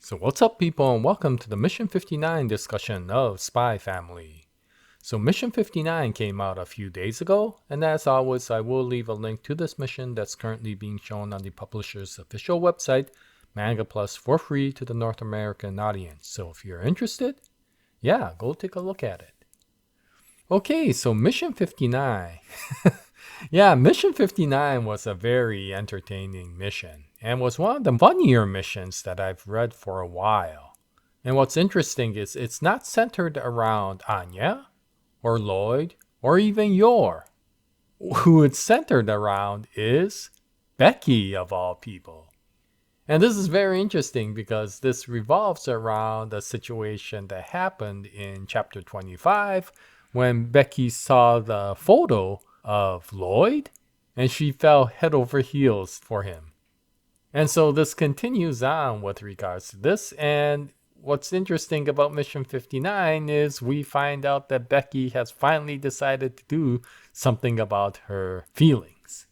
So what's up, people, and welcome to the Mission 59 discussion of Spy Family. So Mission 59 came out a few days ago, and as always, I will leave a link to this mission that's currently being shown on the publisher's official website, Manga Plus, for free to the North American audience. So if you're interested, yeah, go take a look at it. Okay, so Mission 59. Yeah, Mission 59 was a very entertaining mission and was one of the funnier missions that I've read for a while. And what's interesting is it's not centered around Anya or Lloyd or even Yor. Who it's centered around is Becky, of all people. And this is very interesting because this revolves around a situation that happened in chapter 25 when Becky saw the photo of Lloyd and she fell head over heels for him. And so this continues on with regards to this. And what's interesting about Mission 59 is we find out that Becky has finally decided to do something about her feelings.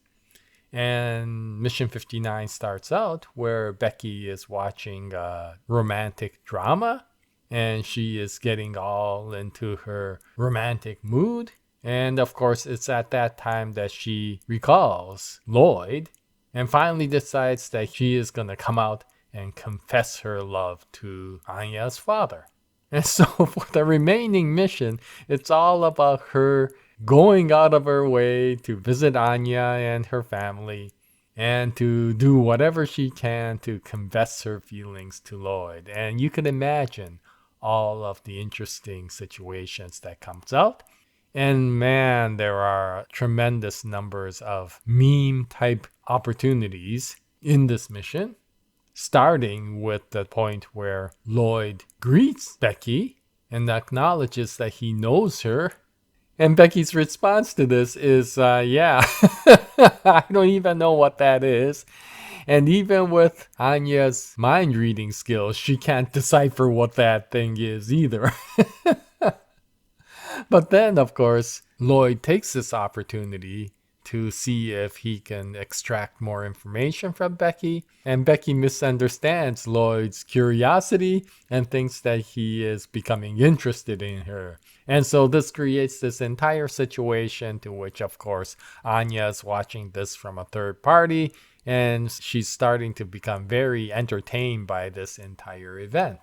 And Mission 59 starts out where Becky is watching a romantic drama and she is getting all into her romantic mood. And of course, it's at that time that she recalls Lloyd and finally decides that she is going to come out and confess her love to Anya's father. And so for the remaining mission, it's all about her going out of her way to visit Anya and her family and to do whatever she can to confess her feelings to Lloyd. And you can imagine all of the interesting situations that comes out. And man, there are tremendous numbers of meme-type opportunities in this mission, starting with the point where Lloyd greets Becky and acknowledges that he knows her. And Becky's response to this is, yeah, I don't even know what that is. And even with Anya's mind-reading skills, she can't decipher what that thing is either. But then, of course, Lloyd takes this opportunity to see if he can extract more information from Becky. And Becky misunderstands Lloyd's curiosity and thinks that he is becoming interested in her. And so this creates this entire situation to which, of course, Anya is watching this from a third party. And she's starting to become very entertained by this entire event.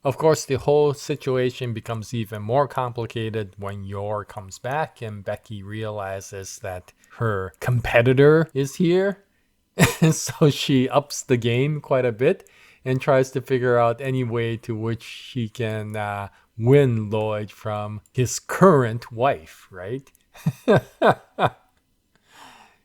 Of course, the whole situation becomes even more complicated when Yor comes back and Becky realizes that her competitor is here. And so she ups the game quite a bit and tries to figure out any way to which she can win Lloyd from his current wife, right?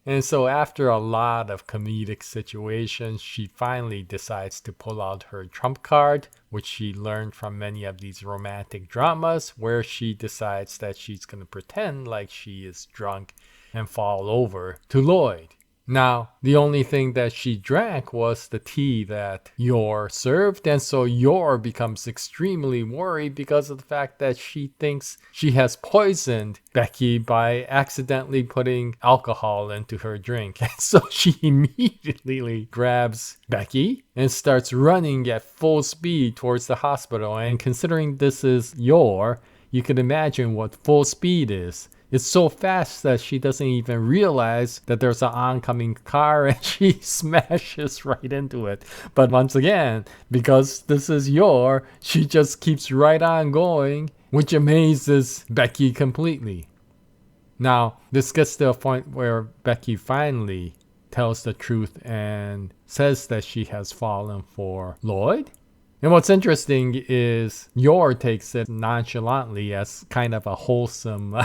And so after a lot of comedic situations, she finally decides to pull out her trump card, which she learned from many of these romantic dramas, where she decides that she's going to pretend like she is drunk and fall over to Lloyd. Now, the only thing that she drank was the tea that Yor served, and so Yor becomes extremely worried because of the fact that she thinks she has poisoned Becky by accidentally putting alcohol into her drink. And so she immediately grabs Becky and starts running at full speed towards the hospital. And considering this is Yor, you can imagine what full speed is. It's so fast that she doesn't even realize that there's an oncoming car and she smashes right into it. But once again, because this is Yor, she just keeps right on going, which amazes Becky completely. Now, this gets to a point where Becky finally tells the truth and says that she has fallen for Lloyd. And what's interesting is Yor takes it nonchalantly as kind of a wholesome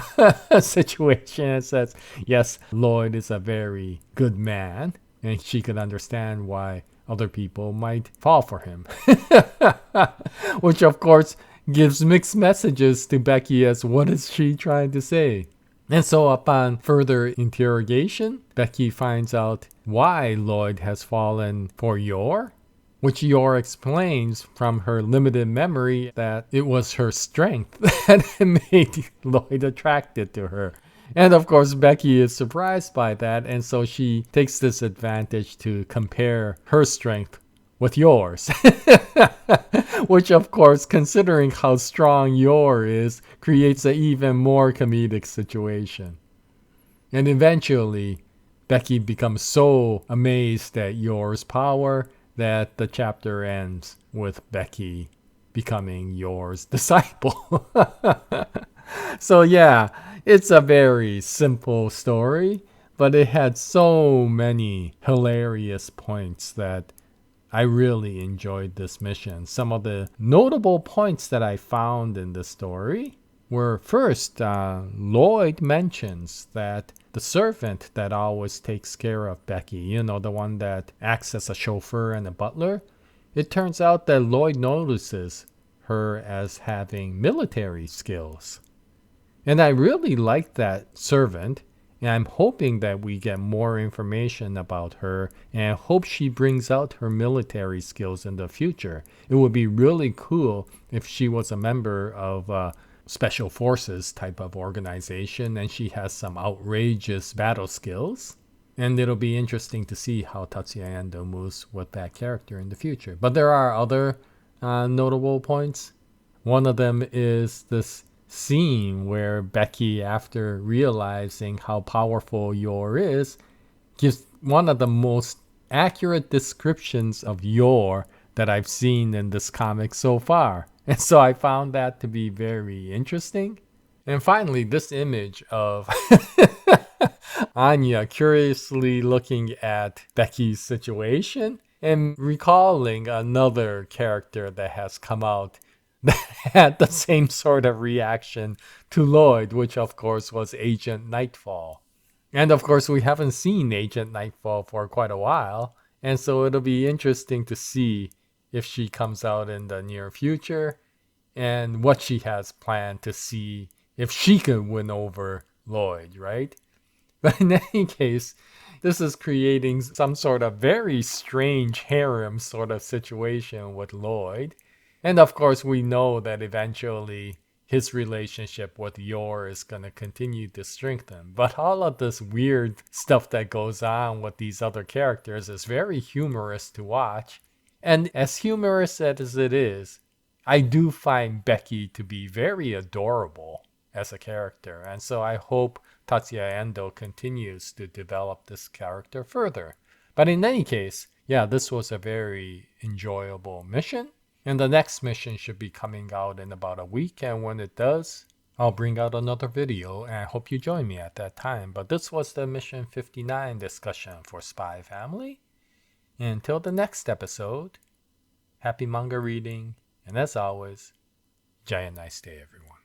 situation and says, yes, Lloyd is a very good man, and she could understand why other people might fall for him. Which, of course, gives mixed messages to Becky as what is she trying to say. And so upon further interrogation, Becky finds out why Lloyd has fallen for Yor, which Yor explains from her limited memory that it was her strength that made Lloyd attracted to her. And of course, Becky is surprised by that, and so she takes this advantage to compare her strength with yours. Which, of course, considering how strong Yor is, creates an even more comedic situation. And eventually, Becky becomes so amazed at Yor's power that the chapter ends with Becky becoming Yor's disciple. So yeah, it's a very simple story, but it had so many hilarious points that I really enjoyed this mission. Some of the notable points that I found in the story were first, Lloyd mentions that the servant that always takes care of Becky, the one that acts as a chauffeur and a butler, it turns out that Lloyd notices her as having military skills. And I really like that servant, and I'm hoping that we get more information about her, and I hope she brings out her military skills in the future. It would be really cool if she was a member of a special forces type of organization and she has some outrageous battle skills. And it'll be interesting to see how Tatsuya Endo moves with that character in the future. But there are other notable points. One of them is this scene where Becky, after realizing how powerful Yor is, gives one of the most accurate descriptions of Yor that I've seen in this comic so far. And so I found that to be very interesting. And finally, this image of Anya curiously looking at Becky's situation and recalling another character that has come out that had the same sort of reaction to Lloyd, which of course was Agent Nightfall. And of course, we haven't seen Agent Nightfall for quite a while, and so it'll be interesting to see if she comes out in the near future and what she has planned to see if she can win over Lloyd, right? But in any case, this is creating some sort of very strange harem sort of situation with Lloyd. And of course, we know that eventually his relationship with Yor is going to continue to strengthen. But all of this weird stuff that goes on with these other characters is very humorous to watch. And as humorous as it is, I do find Becky to be very adorable as a character. And so I hope Tatsuya Endo continues to develop this character further. But in any case, yeah, this was a very enjoyable mission. And the next mission should be coming out in about a week. And when it does, I'll bring out another video. And I hope you join me at that time. But this was the Mission 59 discussion for Spy Family. And until the next episode, happy manga reading. And as always, Jaya, nice day, everyone.